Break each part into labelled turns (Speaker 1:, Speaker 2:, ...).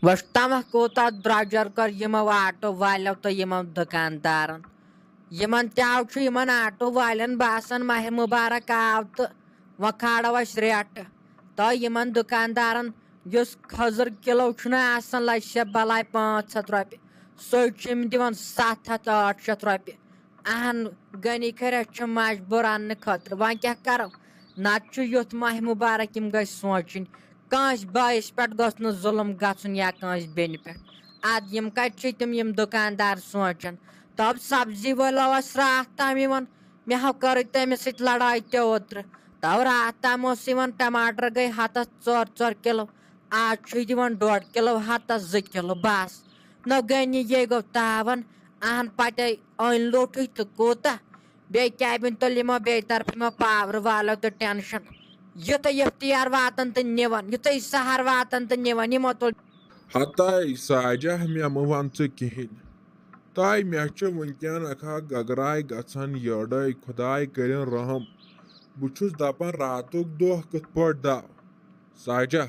Speaker 1: وشتامہ کوتاہ درٛۄجر کٔر یِمو آٹو والیو تہٕ یِمو دُکاندارن یِمن تہِ چھُ یِمن آٹو والٮ۪ن باسان ماہِ مُبارک آو تہٕ وۄنۍ کھالو أسۍ ریٹہٕ تہٕ یِمن دُکاندارن یُس کھٔزٕر کِلو چھُنہ آسان لچھ شیٚتھ بلاے 500 رۄپیہِ سُے چھُ یِم دِوان 700 800 رۄپیہِ اہن غنی خرید چھُ مجبوٗر اننہٕ خٲطرٕ وۄنۍ کیاہ کرو نتہٕ چھُ یُتھ ماہِ مُبارک یِم گژھِ سونٛچٕنۍ کٲنٛسہِ بٲیِس پٮ۪ٹھ گوٚژھ نہٕ ظُلم گژھُن یا کٲنٛسہِ بیٚنہِ پٮ۪ٹھ ادٕ یِم کتہِ چھِ تِم یِم دُکاندار سونٛچان تب سبزی وٲلۍ اوس راتھ تام یِوان مےٚ ہو کٔرٕے تٔمِس سۭتۍ لڑٲے تہِ اوترٕ تو راتھ تام اوس یِوان ٹماٹر گٔے ہتس 4 کِلو آز چھُ دِوان 1.5 کِلو ہتس 2 کِلو بس نہ غنی یے گوٚو تاون اہن پتے أنۍ لوٚٹٕے تہٕ کوٗتاہ بیٚیہِ کیبِن تُل یِمو بیٚیہِ طرفہٕ یِمو پاورٕ والیو تہٕ ٹٮ۪نشن یُتھُے اختیار واتان تہٕ نِوان یُتھُے سہر واتان تہٕ نِوان یِمو تُل
Speaker 2: ہتاے ساجا مےٚ مہٕ وَن ژٕ کِہیٖنۍ تاے مےٚ چھُ وٕنکٮ۪ن اکھا گگراے گژھان یٔڈے خۄداے کٔرِنۍ رحم بہٕ چھُس دپان راتُک دۄہ کِتھ پٲٹھۍ داو ساجا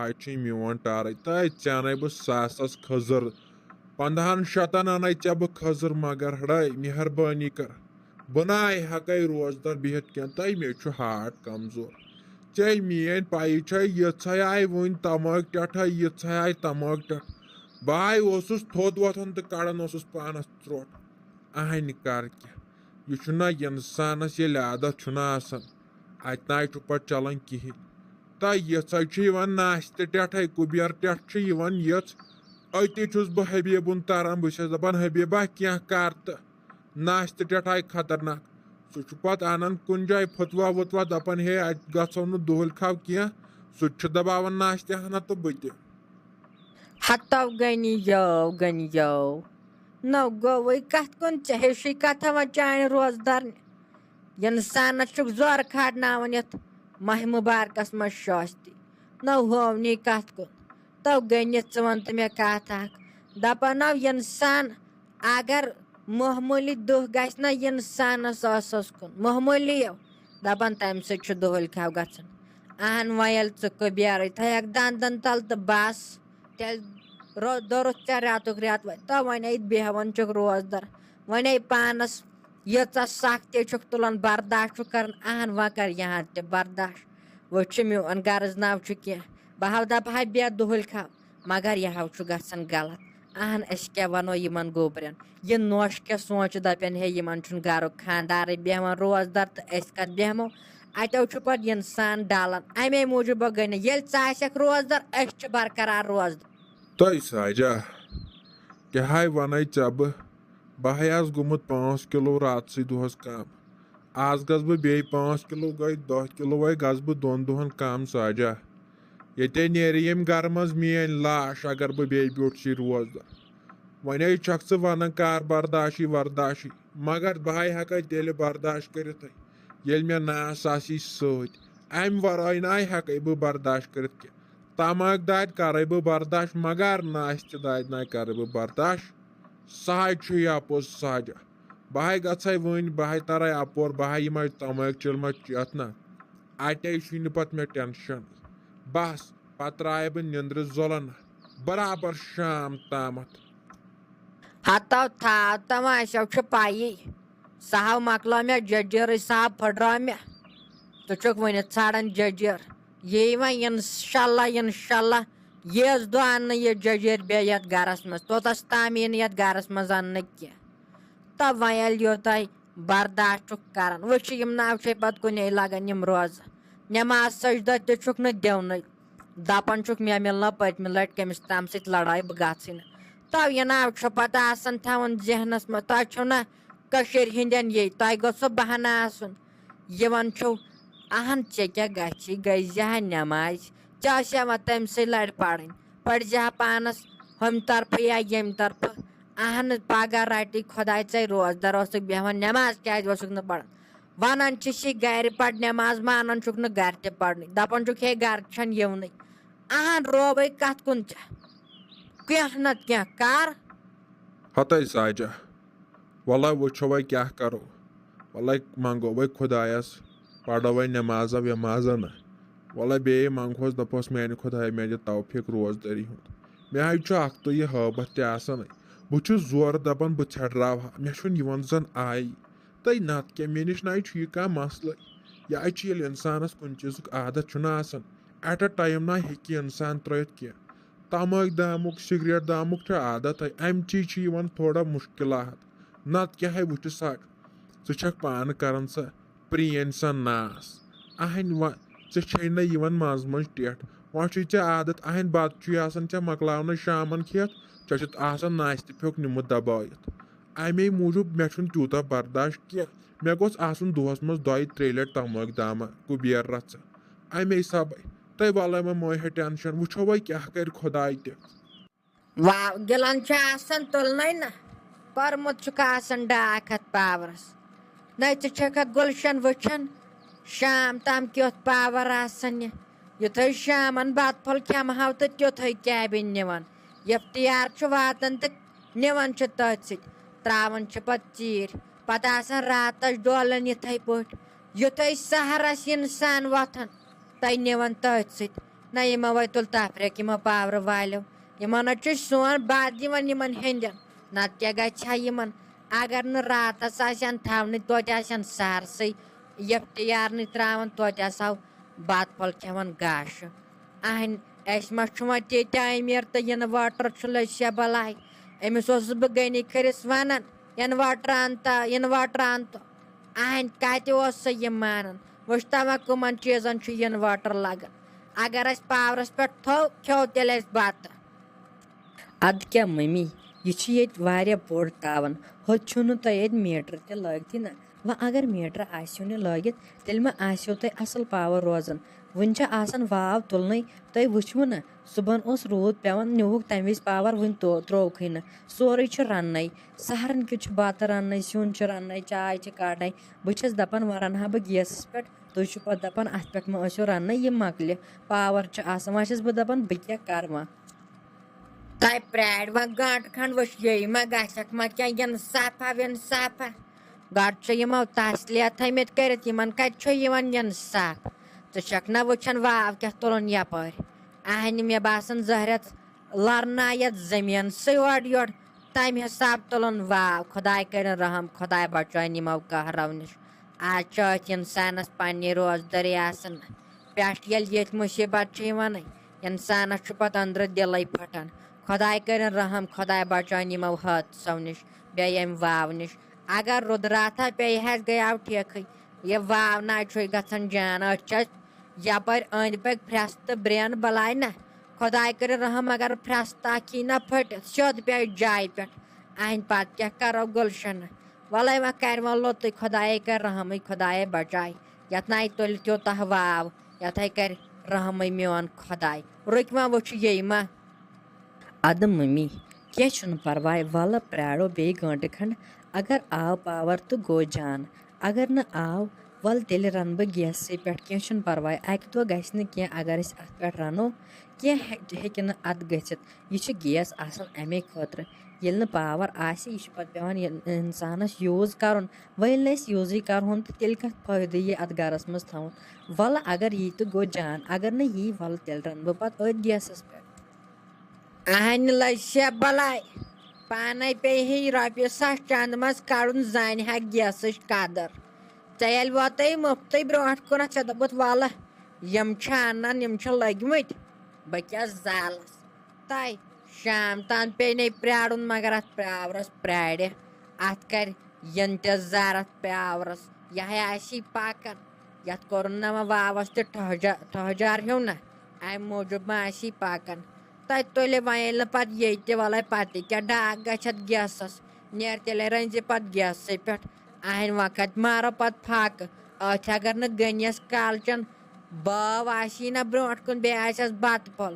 Speaker 2: آز چھُے میون ٹارٕے تاے ژےٚ اَنَے بہٕ ساسس کھٔزٕر 1500 اَنَے ژےٚ بہٕ کھٔزٕر مگر ہڑے مہربٲنی کر بہٕ ناے ہٮ۪کَے روزدار بِہِتھ کینٛہہ تاے مےٚ چھُ ہاٹ کمزور ژےٚ میٲنۍ پایی چھے یِژھے آیہِ وٕنۍ تماک ٹٮ۪ٹھے یِژھے آیہِ تماک ٹٮ۪ٹھ بہٕ اوسُس تھوٚد وۄتھان تہٕ کڑان اوسُس پانس ژرٛوٹ اہنہِ کر کیٛاہ یہِ چھُنہ انسانس ییٚلہِ عادت چھُنہ آسان اتہِ ناے چھُ پتہٕ چلان کِہینۍ تہٕ یِژھے چھُ یِوان ناشتہٕ ٹٮ۪ٹھے کُبیر ٹٮ۪ٹھ چھُ یِوان یِژھ أتی چھُس بہٕ حبیٖبُن تران بہٕ چھس دپان حبیٖبا کینٛہہ کر تہٕ ناشتہٕ ٹٮ۪ٹھ آیہِ خطرناک سُہ چھُ پتہٕ انان کُنہِ جایہِ پھٕتوا وٕتوا دپان ہے اتہِ گژھو نہٕ دُہٕلۍ کھاو کینٛہہ سُہ تہِ چھُ دباوان ناشتہٕ ہنا تہٕ بہٕ تہِ
Speaker 1: ہتو غنی یو نو گوٚوٕے کتھ کُن ژےٚ ہیٚچھٕے کتھا وۄنۍ چانہِ روزدار انسانس چھُکھ زورٕ کھالناوان یتھ ماہِ مُبارکس منٛز شٲستی نو ہوونی کتھ کُن تو غنی ژٕ ون تہٕ مےٚ کتھ اکھ دپان نو انسان اگر معموٗلی دُہ گژھِ نہ انسانس ٲسس کُن معموٗلی دپان تمہِ سۭتۍ چھُ دُہٕلۍ کھاو گژھان اہن وۄنۍ ییٚلہِ ژٕ کُبیرٕے تھایکھ دندن تل تہٕ بس تیٚلہِ دوٚرُتھ ژےٚ رٮ۪تُک رٮ۪تھ وۄنۍ تو وۄنۍ بیٚہوان چھُکھ روزدار وۄنۍ پانس ییٖژاہ سختی چھُکھ تُلان برداش چھُکھ کران اہن وۄنۍ کر یہاں تہِ برداش وۄنۍ چھُ میون غرض نو چھُ کینٛہہ بہٕ ہو دپہٕ ہا بیٚہہ دُہٕلۍ کھاو مگر یہِ ہو چھُ گژھان غلط اہن أسۍ کیٛاہ وَنو یِمن گوبرٮ۪ن یہِ نوش کیٛاہ سونٛچہِ دپن ہے یِمن چھُنہٕ گرُک خانٛدارٕے بیٚہوان روزدار تہٕ أسۍ کتھ بیٚہمو اتیو چھُ پتہٕ انسان ڈالان امے موٗجوٗب غنی ییٚلہِ ژٕ آسکھ روزدار أسۍ چھِ برقرار روزدار
Speaker 2: تۄہہِ ساجا کیٛاہ ہاے وَنَے ژےٚ بہٕ ہاے آس گوٚمُت 5 کِلوٗ راتسٕے دۄہس کم آز گژھٕ بہٕ بیٚیہِ 5 کِلوٗ گٔے 10 کِلوٗ گژھٕ بہٕ 2 دۄہن کم ساجا ییٚتے نیرِ ییٚمہِ گرٕ منٛز میٲنۍ لاش اگر بہٕ بیٚیہِ بیوٗٹھسٕے روزدار وۄنۍ چھکھ ژٕ ونان کار برداشی ورداشی مگر بہٕ ہاے ہٮ۪کے تیٚلہِ برداش کٔرِتھٕے ییٚلہِ مےٚ ناس آسی سۭتۍ امہِ ورٲے ناے ہٮ۪کے بہٕ برداش کٔرِتھ کینٛہہ تماک دادِ کرے بہٕ برداش مگر ناشتہٕ دادِ ناے کرے بہٕ برداش سُہ ہاے چھُ اپوٚز ساجا بہٕ ہاے گژھے وٕنۍ بہٕ ہاے ترے اپور بہٕ ہاے یِمے تماک چِلمہ چیتھ نہ اتے چھُے نہٕ پتہٕ مےٚ ٹٮ۪نشن بس پتہٕ ترایے بہٕ نِندرِ زولن برابر شام تامتھ
Speaker 1: ہتو تھاو تماشو چھُ پایی سُہ ہو مۄکلو مےٚ جٔجیٖرٕے سُہ ہو پھٕٹرو مےٚ ژٕ چھُکھ وٕنہِ ژھانڈان جٔجیٖر یی وۄنۍ انشاءاللہ ییٖژ دۄہ اننہٕ یہِ جٔجیٖر بیٚیہِ یتھ گرس منٛز توٚتس تام یی نہٕ یتھ گرس منٛز اننہٕ کینٛہہ تہٕ وۄنۍ ییٚلہِ یوٚتانۍ برداش چھُکھ کران وۄنۍ چھِ یِم نوشے پتہٕ کُنے لگان یِم روزٕ نٮ۪ماز سجدٕ تہِ چھُکھ نہٕ دِونٕے دپان چھُکھ مےٚ مِلنو پٔتمہِ لٹہِ کٔمِس تام سۭتۍ لڑٲے بہٕ گژھٕے نہٕ تو یہِ ناو چھُ پتہٕ آسان تھاوُن ذہنس منٛز تۄہہِ چھُو نہ کٔشیٖر ہِنٛدٮ۪ن یی تۄہہِ گوٚژھو بہانہٕ آسُن یِوان چھُو اہن ژےٚ کیٛاہ گژھی گٔے زِ ہا نٮ۪مازِ ژےٚ ٲسیا وۄنۍ تٔمۍ سٕے لڑِ پرٕنۍ پٔرزِ ہا پانس ہُمہِ طرفہٕ یا ییٚمہِ طرفہٕ اہن پگہہ رٹی خۄداے ژے روزدار اوسُکھ بیٚہوان نٮ۪ماز کیٛازِ اوسُکھ نہٕ پران ونان چھِس یہِ گرِ پڑ نٮ۪ماز مانان چھُکھ نہٕ گرِ تہِ پرنٕے دپان چھُکھ ہے گرٕ چھنہٕ یِونٕے اہن روبے کتھ کُن ژےٚ کینٛہہ نتہٕ کینٛہہ کر
Speaker 2: ہتے ساجا وَلے وٕچھو وۄنۍ کیٛاہ کرو وَلے منگو وۄنۍ خۄدایس پرو وۄنۍ نٮ۪مازا وٮ۪مازا نہ وَلے بیٚیہِ منگہوس دپہوس میانہِ خۄدایا مےٚ دِ توفیٖق روزدٲری ہُنٛد مےٚ حظ چھُ اکھ تہٕ یہِ ہٲبتھ تہِ آسان بہٕ چھُس زورٕ دپان بہٕ ژھٮ۪ڈراوہا مےٚ چھُنہٕ یِوان زن آیی تہٕ نتہٕ کیٛاہ مےٚ نِش نہ حظ چھُ یہِ کانٛہہ مسلہٕ یہِ حظ چھُ ییٚلہِ انسانس کُنہِ چیٖزُک عادت چھُنہ آسان ایٹ اے ٹایم نہ ہیٚکہِ انسان ترٲیِتھ کینٛہہ تماکھ دامُک سگریٹ دامُک چھُ عادت امچی چھِ یِوان تھوڑا مُشکلات نتہٕ کیٛاہ ہے وٕچھِ سا ژٕ چھکھ پانہٕ کران سا پرٛٲنۍ سا ناس اہنۍ ژےٚ چھے نہٕ یِوان منٛزٕ منٛزٕ ٹٮ۪ٹھ وۄنۍ چھُے ژےٚ عادت اہنۍ بتہٕ چھُے آسان ژےٚ مۄکلاونَے شامن کھٮ۪تھ ژےٚ چھُتھ آسان ناشتہٕ پھیُک نیُمُت دبٲیِتھ امے موٗجوٗب مےٚ چھُنہٕ تیوٗتاہ برداشت کینٛہہ مےٚ گوٚژھ آسُن دۄہس منٛز 2-3 لٹہِ تماکھ دامہ کُبیر رژھٕ امے سبے تُہۍ وَلے وۄنۍ مہ ہے ٹٮ۪نشن وٕچھو وۄنۍ کیٛاہ کرِ خۄداے تہِ
Speaker 1: واو گِلن چھُ آسان تُلنَے نہ کوٚرمُت چھُکھ آسان 2 ہتھ پاورس نَے ژٕ چھکھا گُلشن وٕچھان شام تام کیُتھ پاور آسان یُتھُے شامن بتہٕ پھوٚل کھٮ۪مہو تہٕ تیُتھُے کیبِن نِوان اِفتِیار چھُ واتان تہٕ نِوان چھِ تٔتھۍ سۭتۍ تراوان چھِ پتہٕ ژیٖرۍ پتہٕ آسان راتس ڈولان یِتھٕے پٲٹھۍ یُتھُے سہرس اِنسان وۄتھان تہٕ نِوان تٔتھۍ سۭتۍ نہ یِمو وۄنۍ تُل تفریک یِمو پاورٕ والیو یِمن حظ چھُ سون بد یِوان یِمن ہِنٛدٮ۪ن نتہٕ کیٛاہ گژھِ ہا یِمن اگر نہٕ راتس آسن تھاونٕے توتہِ آسن سہرسٕے اِفتِیارنٕے تراوان توتہِ آسہو بتہٕ پھوٚل کھٮ۪وان گاشہٕ اہنۍ اَسہِ ما چھُ وۄنۍ تیٚتہِ تعمیٖر تہٕ اِنوٲٹر چھُ لٔسیا بلاے أمِس اوسُس بہٕ غنی کھٔرِس ونان اِنوٲٹر انتو اہنۍ کتہِ اوس سُہ یہِ مانان وٕچھتوا کٕمن چیٖزن چھُ اِنوٲٹر لگان اگر اَسہِ پاورس پٮ۪ٹھ تھوٚو کھیوٚو تیٚلہِ اَسہِ بتہٕ ادٕ کیٛاہ مٔمی یہِ چھِ ییٚتہِ واریاہ بوٚڑ ٹاوُن ہوٚتہِ چھُنہٕ تۄہہِ ییٚتہِ میٖٹر تہِ لٲگتھٕے نہ وۄنۍ اگر میٖٹر آسِو نہٕ لٲگِتھ تیٚلہِ ما آسیو تۄہہِ اصل پاور روزان وٕنہِ چھِ آسان واو تُلنٕے تُہۍ وٕچھوٕ نہ صُبحن اوس روٗد پٮ۪وان نِوُکھ تمہِ وِزِ پاور وٕنہِ ترٛووکھٕے نہٕ سورُے چھُ رننَے سہرن کیُتھ چھُ بتہٕ رننَے سیُن چھُ رننَے چاے چھِ کڑنَے بہٕ چھس دپان وۄنۍ رنہٕ ہا بہٕ گیسس پٮ۪ٹھ تُہۍ چھِو پتہٕ دپان اتھ پٮ۪ٹھ ما ٲسِو رننَے یہِ مۄکلہِ پاور چھُ آسان وۄنۍ چھس بہٕ دپان بہٕ کیٛاہ کرٕ وۄنۍ تۄہہِ پرٛارِ وۄنۍ گنٛٹہٕ کھنٛڈ وٕچھ یی ما گژھکھ ما کینٛہہ اِنصافا وِنصافا گۄڈٕ چھِ یِمو تسلیہ تھٲیمٕتۍ کٔرِتھ یِمن کتہِ چھُ یِوان اِنصاف ژٕ چھکھ نہ وٕچھان واو کیٛاہ تُلُن یپٲرۍ اہنہِ مےٚ باسان 2 رٮ۪تھ لرنایہِ یتھ زٔمیٖنسٕے اورٕ یورٕ تمہِ حساب تُلُن واو خۄداے کٔرِنۍ رحم خۄداے بچٲیِن یِمو قہرو نِش آز چھُ أتھۍ انسانس پننہِ روزدٲری آسان پٮ۪ٹھ ییٚلہِ ییٚتہِ مُصیبت چھِ یِوان انسانس چھُ پتہٕ أنٛدرٕ دِلٕے پھٹان خۄداے کٔرِنۍ رحم خۄداے بچٲیِن یِمو حٲدثو نِش بیٚیہِ ییٚمہِ واو نِش اگر رُدراتھا پیٚیہِ ہس گٔیاو ٹھیکھٕے یہِ واو نہ چھُے گژھان جان أسۍ چھِ یپٲرۍ أنٛدۍ پٔکۍ پھرٛٮ۪س تہٕ برٛین بلاے نہ خۄداے کٔرِنۍ رحم اگر پھرٛٮ۪س تاکھ یی نہ پھٔٹِتھ سیوٚد پیٚیہِ جایہِ پٮ۪ٹھ اہنۍ پتہٕ کیٛاہ کرو گُلشنہ وَلے وۄنۍ کرِ وۄنۍ لوٚتُے خۄدایے کرِ رحمٕے خۄدایے بچاے یتھ نَے تُلہِ تیوٗتاہ واو یتھے کرِ رحمٕے میون خۄداے رُکہِ وۄنۍ وٕچھ یی ما ادٕ مٔمی کینٛہہ چھُنہٕ پرواے وَلہٕ پرٛارو بیٚیہِ گٲنٛٹہٕ کھنٛڈ اگر آو پاور تہٕ گوٚو جان اگر نہٕ آو وَلہٕ تیٚلہِ رنہٕ بہٕ گیسسٕے پٮ۪ٹھ کینٛہہ چھُنہٕ پرواے اکہِ دۄہ گژھِ نہٕ کینٛہہ اگر أسۍ اتھ پٮ۪ٹھ رنو کینٛہہ ہیٚکہِ نہٕ اتھ گٔژھِتھ یہِ چھُ گیس آسان امے خٲطرٕ ییٚلہِ نہٕ پاور آسہِ یہِ چھُ پتہٕ پیٚوان انسانس یوٗز کرُن وۄنۍ ییٚلہِ نہٕ أسۍ یوٗزٕے کرہون تہٕ تیٚلہِ کتھ فٲیدٕ یی اتھ گرس منٛز تھاوُن وَلہٕ اگر یی تہٕ گوٚو جان اگر نہٕ یی وَلہٕ تیٚلہِ رنہٕ بہٕ پتہٕ أتھۍ گیسس پٮ۪ٹھ اہنہِ لٔجیا بلاے پانے پیٚیہِ ہے رۄپیہِ 100 چندٕ منٛز کڑُن زانہِ ہا گیسٕچ قدر ژےٚ ییٚلہِ ووتٕے مُفتٕے برونٛٹھ کُنتھ ژےٚ دوٚپُتھ وَلہٕ یِم چھِ انان یِم چھِ لٔگمٕتۍ بہٕ کیٛاہ زالس تۄہہِ شام تام پیٚیہِ پرٛارُن مگر اتھ پاورس پرٛارِ اتھ کرِ ین تہِ ضرورت پاورس یہِ ہے آسی پکان یتھ کوٚرُن نہ وۄنۍ واوس تہِ ٹھہجار ہیوٗ نہ امہِ موٗجوٗب ما آسی پکان تۄہہِ تُلہِ وۄنۍ ییٚلہِ نہٕ پتہٕ ییٚتہِ وَلے پتہٕ کیٛاہ ڈاکھ گژھِ اتھ گیسس نیر تیٚلے رٔنزِ پتہٕ گیسسٕے پٮ۪ٹھ اہنۍ وۄنۍ کتہِ مارو پتہٕ پھاکہٕ أتھۍ اگر نہٕ گٔنیَس کالچن بٲو آسی نہ برونٛٹھ کُن بیٚیہِ آسٮ۪س بتہٕ پھوٚل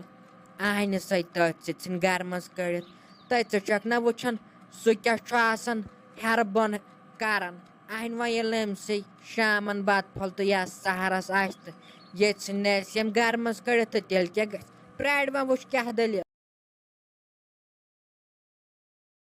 Speaker 1: اہنہِ سۭتۍ تٔتھۍ سۭتۍ ژھٕنۍ گرمس کٔڑِتھ تہٕ ژٕ چھکھ نہ وٕچھان سُہ کیٛاہ چھُ آسان ہیرٕ بۄنہٕ کران اہنۍ وۄنۍ ییٚلہِ نہٕ أمسٕے شامن بتہٕ پھوٚل تہٕ یا سہرس آسہِ تہٕ ییٚتہِ ژھٕنۍ نہٕ اَسہِ یِم گرمس کٔڑِتھ تہٕ تیٚلہِ کیٛاہ گژھِ پرٛارِ وۄنۍ وٕچھ کیٛاہ دٔلیٖل